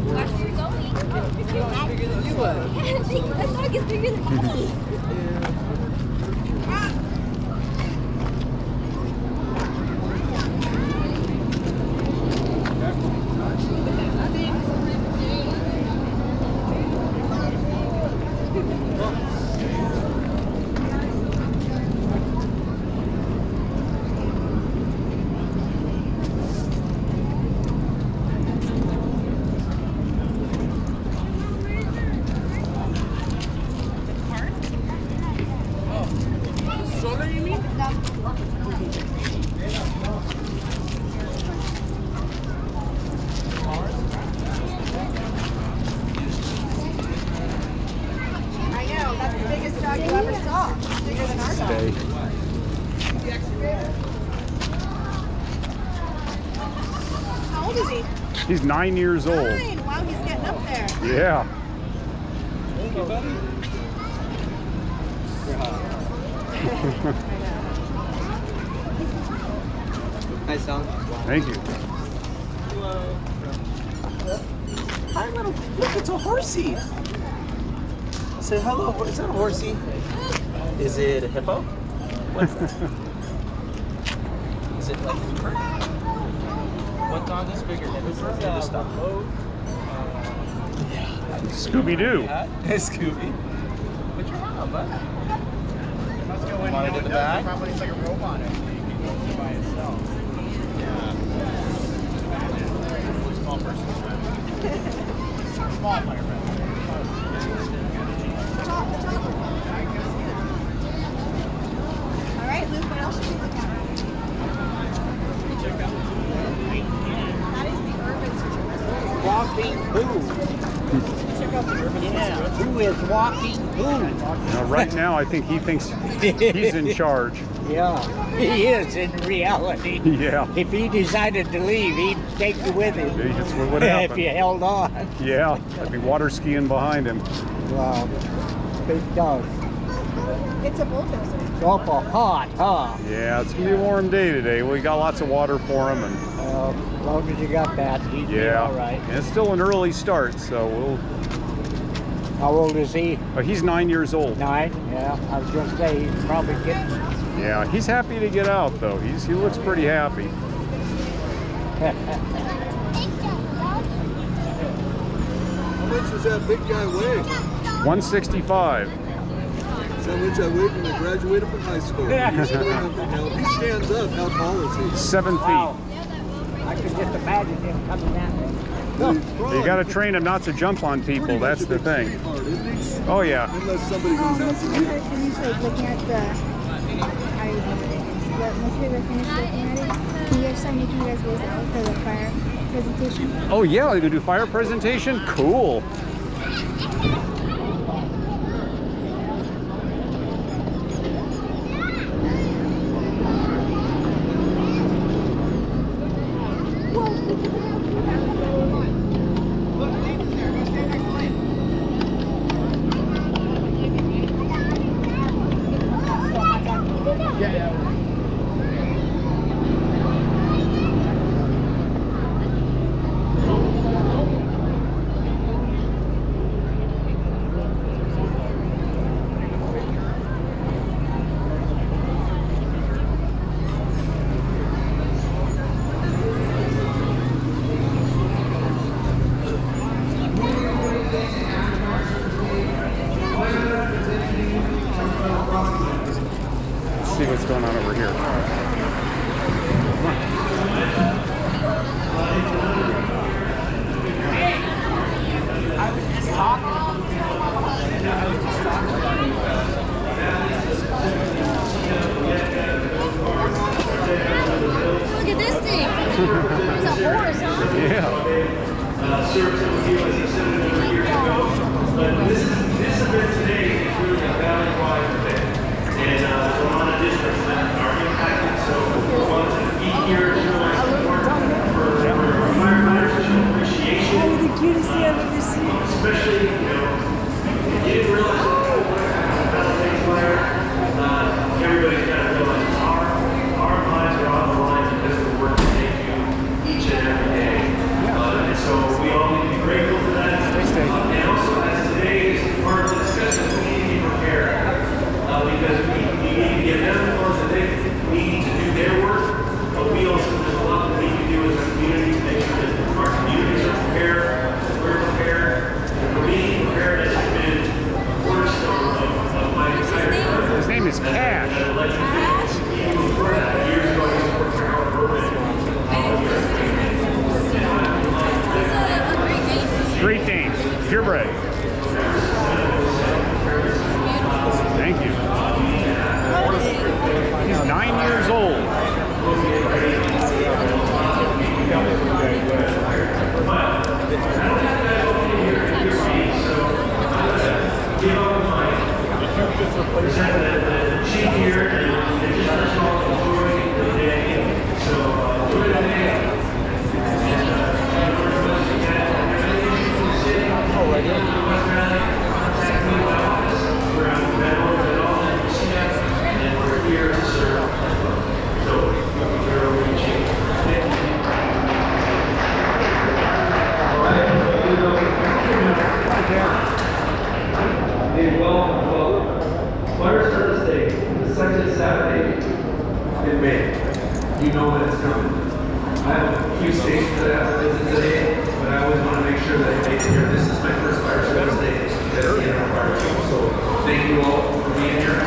Watch where you're going. It's bigger than you are. That dog is bigger than me. How old is he? He's 9 years old. 9. Wow, he's getting up there. Yeah. Hi, son. Thank you. Hello. Hi, little. Look, it's a horsey. Say hello. Is that a horsey? Is it a hippo? What's that? Is it like a bird? What dog is bigger than this dog? Scooby-Doo. Hey, Scooby. What's your mom, bud? Let's go in. Want it in the bag? Probably it's like a robot. I think it can go by itself. Yeah. Small person. Small fire. All right, Luke, what else should we look at? That is the urban situation. Walking who? Check out the urban Yeah, who is walking who? Now, right now, I think he thinks he's in charge. Yeah, he is in reality. Yeah. If he decided to leave, he'd take you with him. That's what If happened. you held on. Yeah, I'd be water skiing behind him. Wow, big dog. It's a bulldozer. Awful hot, huh? Yeah, it's gonna be a warm day today. We got lots of water for him, and As long as you got that, he'd be yeah, all right. and it's still an early start, so we'll. How old is he? Oh, he's 9 years old. 9? Yeah, I was going to say he's probably getting... Yeah, he's happy to get out though. He looks pretty happy. How much does that big guy weigh? 165. That's how much I weighed when I graduated from high school. If he stands up, how tall is he? 7 feet. Wow. I could just imagine him coming that way. You got to train him not to jump on people. That's the thing. Oh yeah. Unless somebody goes out to You guys finish like looking at the. I remember it. But once you guys finish looking at it, can you guys start making you guys voice out for the fire presentation? Oh yeah, they gonna do fire presentation? Cool. See what's going on over here. Look at this thing. There's a horse, huh? Yeah. Service that we give as extended over years ago. But this event today is really a valley-wide event. And there's a lot of districts that are impacted, so we want to be here to realize the important for firefighters to show appreciation. The cutest thing I've ever seen. Especially, you know, if you didn't realize that Valley fire, everybody's got to realize our lives are on the line because of the work that they do each and every day. And so Great Danes, purebred. Thank you. He's 9 years old. Sheet here and just first of all enjoy the day. So enjoy the day. We're here to serve. So you're reaching. All right. Hey, welcome. Fire Thursday, the second Saturday in May. You know when it's coming. I have a few stations that I have to visit today, but I always want to make sure that I make it here. This is my first Fire Thursday as the NR Fire Chief, so thank you all for being here.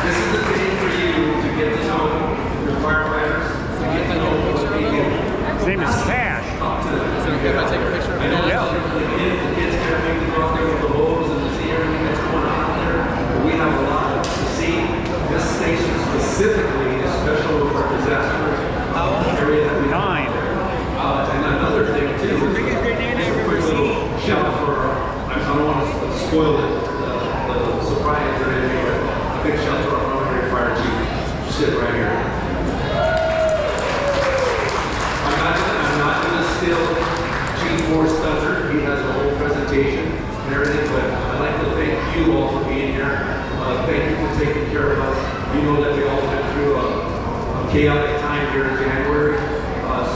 This is the day for you to get to know your firefighters, to get to know what they do. His name is Cash. Talk to them. Is it okay if I take a picture? I know the kids kind of make them go out there with the hose and see everything that's going on out there. But we have a lot to see. This station specifically is special with our disaster area that we have. And another thing too, is a quick little shout for, I don't want to spoil the surprise or anything, but a big shout to our Honorary Fire Chief. Sit right here. I'm not going to steal Chief Forrest Spencer. He has a whole presentation and everything, but I'd like to thank you all for being here. Thank you for taking care of us. You know that we all went through a chaotic time here in January.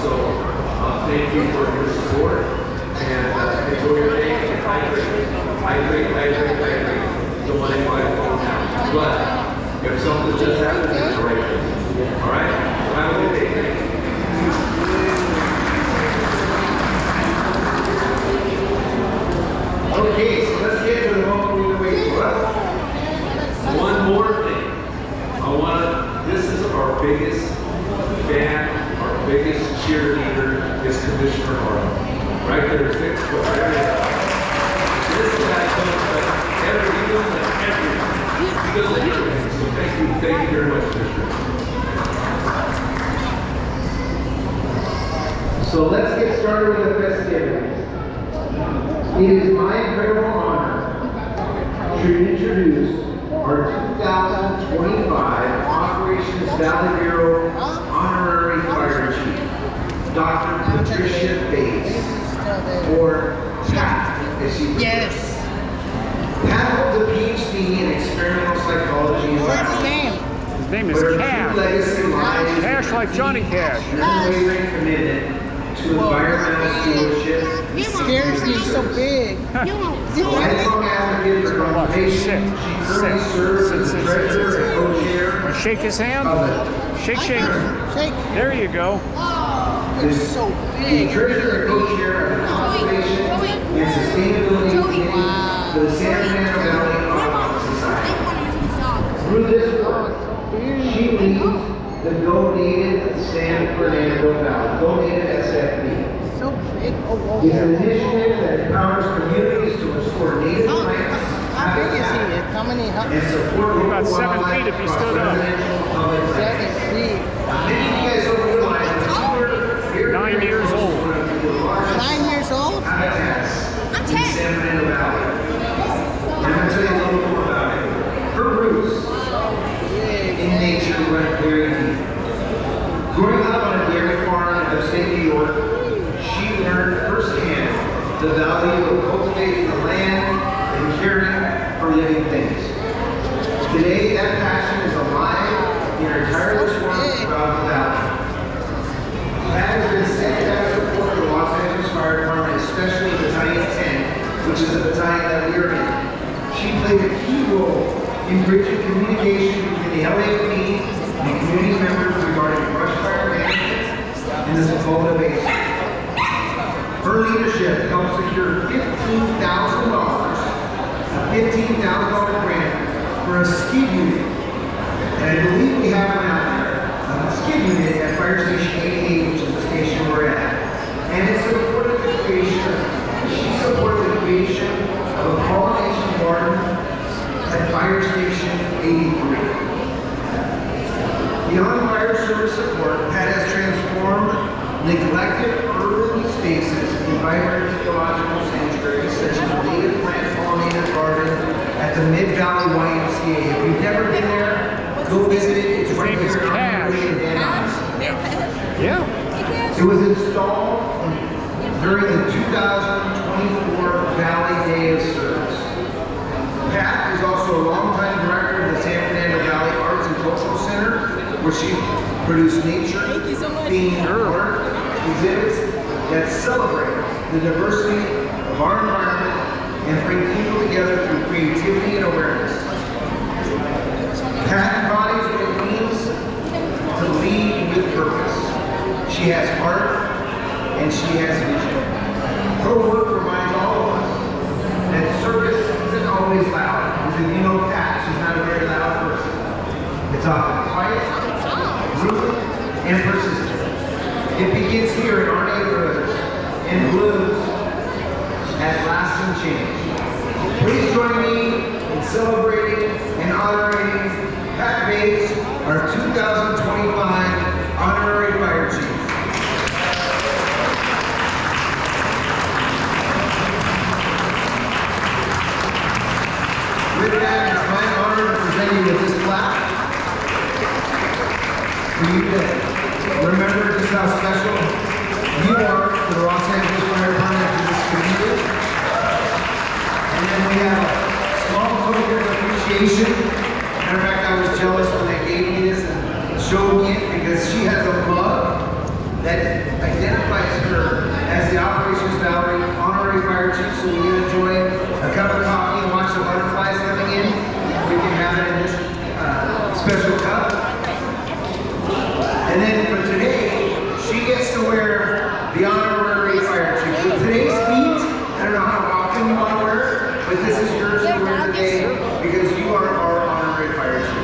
So thank you for your support and enjoy your day and hydrate. Don't let anybody fall down. But if something just happens, it's the right place. All right? Have a good day. Thank you. Okay, so let's get to the moment we've been waiting for. One more thing. This is our biggest fan, our biggest cheerleader is Commissioner Harlan. Right there, 6 foot. Right there. This guy comes to everything. He goes to everything. He goes to everything. So thank you very much, Commissioner. So let's get started with the festivities. It is my incredible honor to introduce our 2025 Operations Valley Bureau Honorary Fire Chief, Dr. Patricia Bates, or Pat, as she prefers. Yes. Pat holds a PhD in experimental psychology and What's his name? His name is but her true Cash. legacy lies in Cash like Johnny Cash. her unwavering commitment to environmental stewardship. He scares me so big. A lifelong advocate for conservation, she currently serves as the treasurer and co-chair Wanna shake his hand? of Shake. Shake. There you go. the So the big. treasurer and co-chair of the Conservation and Sustainability Committee for the San Fernando Valley Audubon Society. Through this work, she leads the Go Native San Fernando Valley, Go Native SFV. So big. Oh, It's an initiative that empowers communities to restore native plants, how big is he? habitat, How many? How and support local About 7 wildlife feet if he across stood up. residential and public that lands. is big. Many of you guys don't realize that we're 9 years old. 9 years old? habitats in the San Fernando Valley. And I'm going to tell you a little more about it. Her roots in nature run very deep. Growing up on a dairy farm in upstate New York, she learned firsthand the value of cultivating the land and caring for living things. Today, that passion is alive in her tireless work throughout the valley. Pat has been steadfast support of the Los Angeles Fire Department, especially Battalion 10, which is the battalion that we are in. She played a key role in bridging communication between the LAFD and community members regarding brush fire management in the Dakota Basin. Her leadership helped secure $15,000, a $15,000 grant for a skid unit. And I believe we have one out there, a skid unit at Fire Station 88, which is the station we're at. And Beyond fire service support, Pat has transformed neglected urban spaces in vibrant ecological sanctuaries such as the native plant pollinated garden at the Mid-Valley YMCA. If you've never been there, go visit it. It's right here in Dane. Yeah. It was installed during the 2024 Valley Day of Service. Pat is also a longtime director of the San Fernando Valley Arts and Cultural Center, where she produced nature-themed art exhibits that celebrate the diversity of our environment and bring people together through creativity and awareness. Pat embodies what it means to lead with purpose. She has heart and she has vision. Her work reminds all of us that service isn't always loud. Because if you know Pat, she's not a very loud person. It's often quiet, rooted, and persistent. It begins here in our neighborhoods and blooms at lasting change. Please join me in celebrating and honoring Pat Bates, our 2025 Honorary Fire Chief. With that, it's my honor to present you with this plaque for you today. Remember just how special you are to the Los Angeles Fire Department and to this community. And then we have a small token of appreciation. Matter of fact, I was jealous when they gave me this and showed me it because she has a mug that identifies her as the Operations Valley Honorary Fire Chief. So when you enjoy a cup of coffee and watch the butterflies coming in, we can have it in this special cup. And then for today, she gets to wear the Honorary Fire Chief. So today's feat, I don't know how often you want to wear it, but this is yours to wear today because you are our Honorary Fire Chief.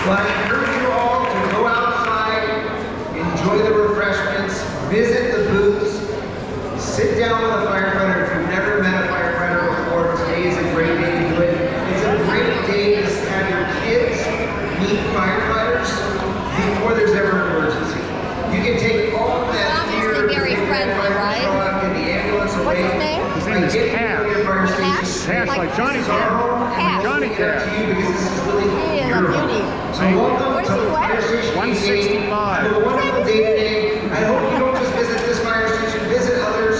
Well, I encourage you all to go outside, enjoy the refreshments, visit the booths, sit down with a firefighter. If you've never met a firefighter before, today is a great day to do it. It's a great day to have your kids meet firefighters before there's ever an emergency. You can take all of that fear of very friendly, right? in the ambulance away. What's his name? His name is Cash. Cash, like Johnny Cash. Johnny Cash. He is a beauty. So welcome What to does he the wear? fire station. 165. Have a wonderful day today. I hope you don't just visit this fire station, visit others.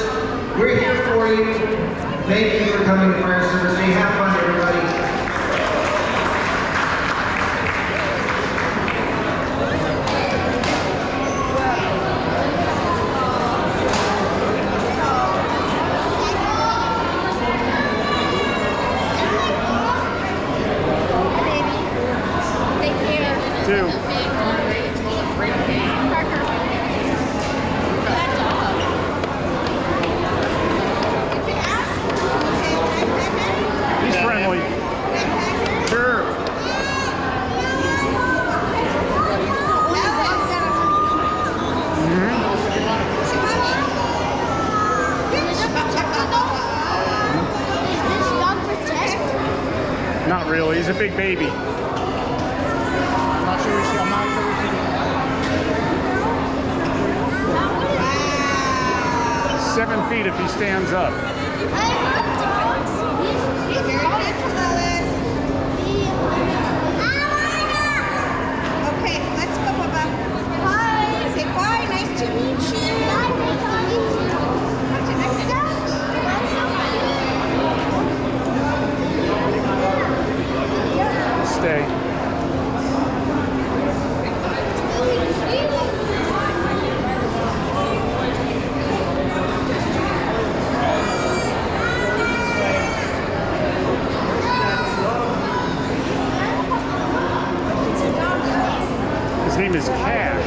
We're here for you. Thank you for coming to fire service day. Have fun, everybody. He's friendly. Not really. He's a big baby. I'm not sure we see. I'm not sure we see. 7 feet if he stands up. Okay, let's go, Baba. Bye. Say bye. Nice to meet you. Bye. Nice to meet you. What's your next step? That's so cute. Stay. His name is Cash.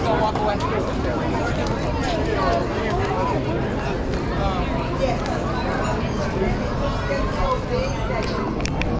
Don't walk away.